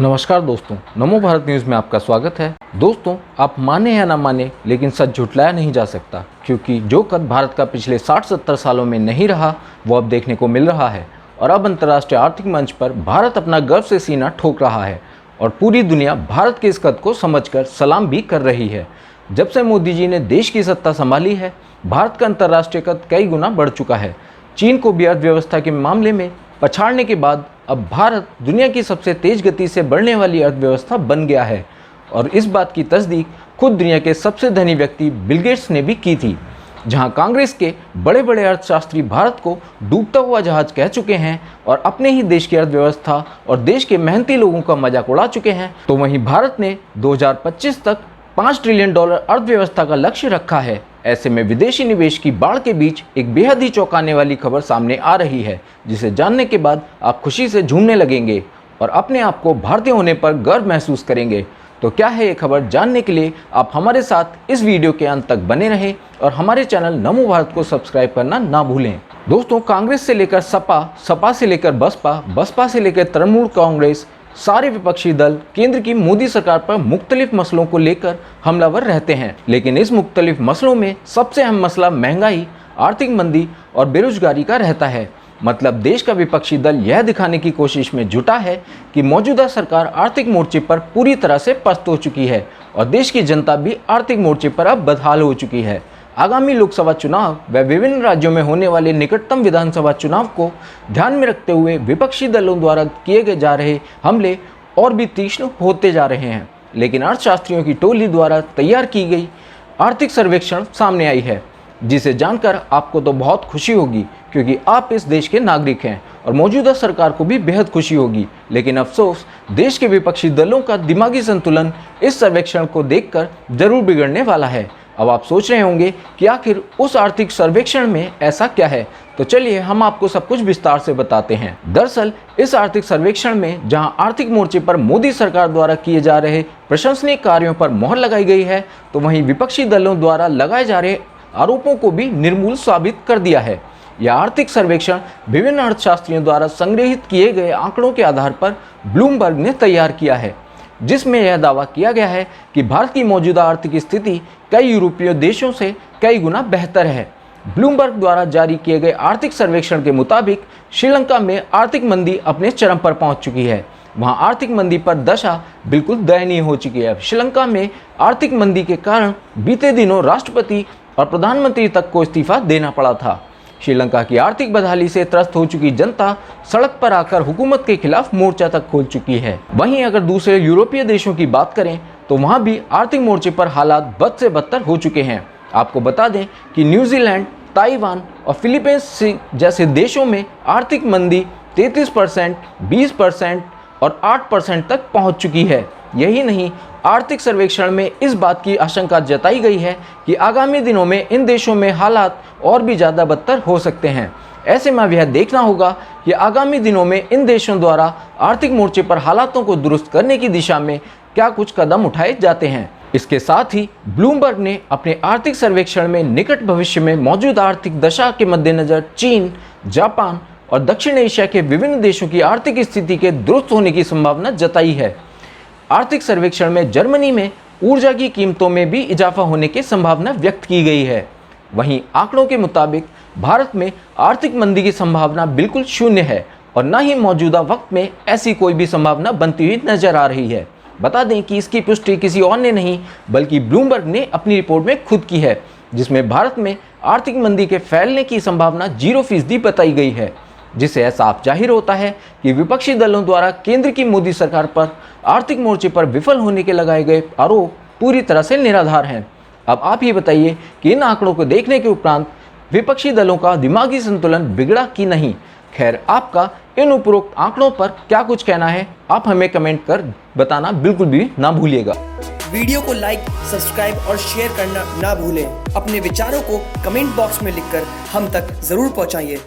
नमस्कार दोस्तों, नमो भारत न्यूज़ में आपका स्वागत है। दोस्तों, आप माने या ना माने, लेकिन सच झुटलाया नहीं जा सकता, क्योंकि जो कद भारत का पिछले 60-70 सालों में नहीं रहा, वो अब देखने को मिल रहा है। और अब अंतर्राष्ट्रीय आर्थिक मंच पर भारत अपना गर्व से सीना ठोक रहा है और पूरी दुनिया भारत के इस कद को समझकर सलाम भी कर रही है। जब से मोदी जी ने देश की सत्ता संभाली है, भारत का अंतर्राष्ट्रीय कद कई गुना बढ़ चुका है। चीन को भी अर्थव्यवस्था के मामले में पछाड़ने के बाद अब भारत दुनिया की सबसे तेज गति से बढ़ने वाली अर्थव्यवस्था बन गया है। और इस बात की तस्दीक खुद दुनिया के सबसे धनी व्यक्ति बिल गेट्स ने भी की थी। जहां कांग्रेस के बड़े बड़े अर्थशास्त्री भारत को डूबता हुआ जहाज कह चुके हैं और अपने ही देश की अर्थव्यवस्था और देश के मेहनती लोगों का मजाक उड़ा चुके हैं, तो वहीं भारत ने 2025 तक $5 ट्रिलियन अर्थव्यवस्था का लक्ष्य रखा है। ऐसे में विदेशी निवेश की बाढ़ के बीच एक बेहद ही चौंकाने वाली खबर सामने आ रही है, जिसे जानने के बाद आप खुशी से झूमने लगेंगे और अपने आप को भारतीय होने पर गर्व महसूस करेंगे। तो क्या है ये खबर, जानने के लिए आप हमारे साथ इस वीडियो के अंत तक बने रहें और हमारे चैनल नमो भारत को सब्सक्राइब करना ना भूलें। दोस्तों, कांग्रेस से लेकर सपा, सपा से लेकर बसपा, बसपा से लेकर तृणमूल कांग्रेस, सारे विपक्षी दल केंद्र की मोदी सरकार पर मुख्तलिफ मसलों को लेकर हमलावर रहते हैं। लेकिन इस मुख्तलिफ मसलों में सबसे अहम मसला महंगाई, आर्थिक मंदी और बेरोजगारी का रहता है। मतलब देश का विपक्षी दल यह दिखाने की कोशिश में जुटा है कि मौजूदा सरकार आर्थिक मोर्चे पर पूरी तरह से पस्त हो चुकी है और देश की जनता भी आर्थिक मोर्चे पर अब बदहाल हो चुकी है। आगामी लोकसभा चुनाव व विभिन्न राज्यों में होने वाले निकटतम विधानसभा चुनाव को ध्यान में रखते हुए विपक्षी दलों द्वारा किए जा रहे हमले और भी तीक्ष्ण होते जा रहे हैं। लेकिन अर्थशास्त्रियों की टोली द्वारा तैयार की गई आर्थिक सर्वेक्षण सामने आई है, जिसे जानकर आपको तो बहुत खुशी होगी, क्योंकि आप इस देश के नागरिक हैं और मौजूदा सरकार को भी बेहद खुशी होगी। लेकिन अफसोस, देश के विपक्षी दलों का दिमागी संतुलन इस सर्वेक्षण को देखकर जरूर बिगड़ने वाला है। अब आप सोच रहे होंगे कि आखिर उस आर्थिक सर्वेक्षण में ऐसा क्या है, तो चलिए हम आपको सब कुछ विस्तार से बताते हैं। दरअसल इस आर्थिक सर्वेक्षण में जहां आर्थिक मोर्चे पर मोदी सरकार द्वारा किए जा रहे प्रशंसनीय कार्यों पर मोहर लगाई गई है, तो वहीं विपक्षी दलों द्वारा लगाए जा रहे आरोपों को भी निर्मूल साबित कर दिया है। यह आर्थिक सर्वेक्षण विभिन्न अर्थशास्त्रियों द्वारा संग्रहित किए गए आंकड़ों के आधार पर ब्लूमबर्ग ने तैयार किया है, जिसमें यह दावा किया गया है कि भारत की मौजूदा आर्थिक स्थिति कई यूरोपीय देशों से कई गुना बेहतर है। ब्लूमबर्ग द्वारा जारी किए गए आर्थिक सर्वेक्षण के मुताबिक श्रीलंका में आर्थिक मंदी अपने चरम पर पहुंच चुकी है। वहां आर्थिक मंदी पर दशा बिल्कुल दयनीय हो चुकी है। श्रीलंका में आर्थिक मंदी के कारण बीते दिनों राष्ट्रपति और प्रधानमंत्री तक को इस्तीफा देना पड़ा था। श्रीलंका की आर्थिक बदहाली से त्रस्त हो चुकी जनता सड़क पर आकर हुकूमत के खिलाफ मोर्चा तक खोल चुकी है। वहीं अगर दूसरे यूरोपीय देशों की बात करें तो वहां भी आर्थिक मोर्चे पर हालात बद से बदतर हो चुके हैं। आपको बता दें कि न्यूजीलैंड, ताइवान और फिलीपींस जैसे देशों में आर्थिक मंदी 33%, 20% और 8% तक पहुंच चुकी है। यही नहीं, आर्थिक सर्वेक्षण में इस बात की आशंका जताई गई है कि आगामी दिनों में इन देशों में हालात और भी ज़्यादा बदतर हो सकते हैं। ऐसे में अब यह देखना होगा कि आगामी दिनों में इन देशों द्वारा आर्थिक मोर्चे पर हालातों को दुरुस्त करने की दिशा में क्या कुछ कदम उठाए जाते हैं। इसके साथ ही ब्लूमबर्ग ने अपने आर्थिक सर्वेक्षण में निकट भविष्य में मौजूदा आर्थिक दशा के मद्देनजर चीन, जापान और दक्षिण एशिया के विभिन्न देशों की आर्थिक स्थिति के दुरुस्त होने की संभावना जताई है। आर्थिक सर्वेक्षण में जर्मनी में ऊर्जा की कीमतों में भी इजाफा होने की संभावना व्यक्त की गई है। वहीं आंकड़ों के मुताबिक भारत में आर्थिक मंदी की संभावना बिल्कुल शून्य है और न ही मौजूदा वक्त में ऐसी कोई भी संभावना बनती हुई नजर आ रही है। बता दें कि इसकी पुष्टि किसी और ने नहीं बल्कि ब्लूमबर्ग ने अपनी रिपोर्ट में खुद की है, जिसमें भारत में आर्थिक मंदी के फैलने की संभावना 0% बताई गई है, जिससे साफ जाहिर होता है कि विपक्षी दलों द्वारा केंद्र की मोदी सरकार पर आर्थिक मोर्चे पर विफल होने के लगाए गए आरोप पूरी तरह से निराधार हैं। अब आप ये बताइए कि इन आंकड़ों को देखने के उपरांत विपक्षी दलों का दिमागी संतुलन बिगड़ा कि नहीं। खैर, आपका इन उपरोक्त आंकड़ों पर क्या कुछ कहना है, आप हमें कमेंट कर बताना बिल्कुल भी ना भूलिएगा। वीडियो को लाइक, सब्सक्राइब और शेयर करना ना भूलें। अपने विचारों को कमेंट बॉक्स में लिखकर हम तक जरूर पहुंचाइए।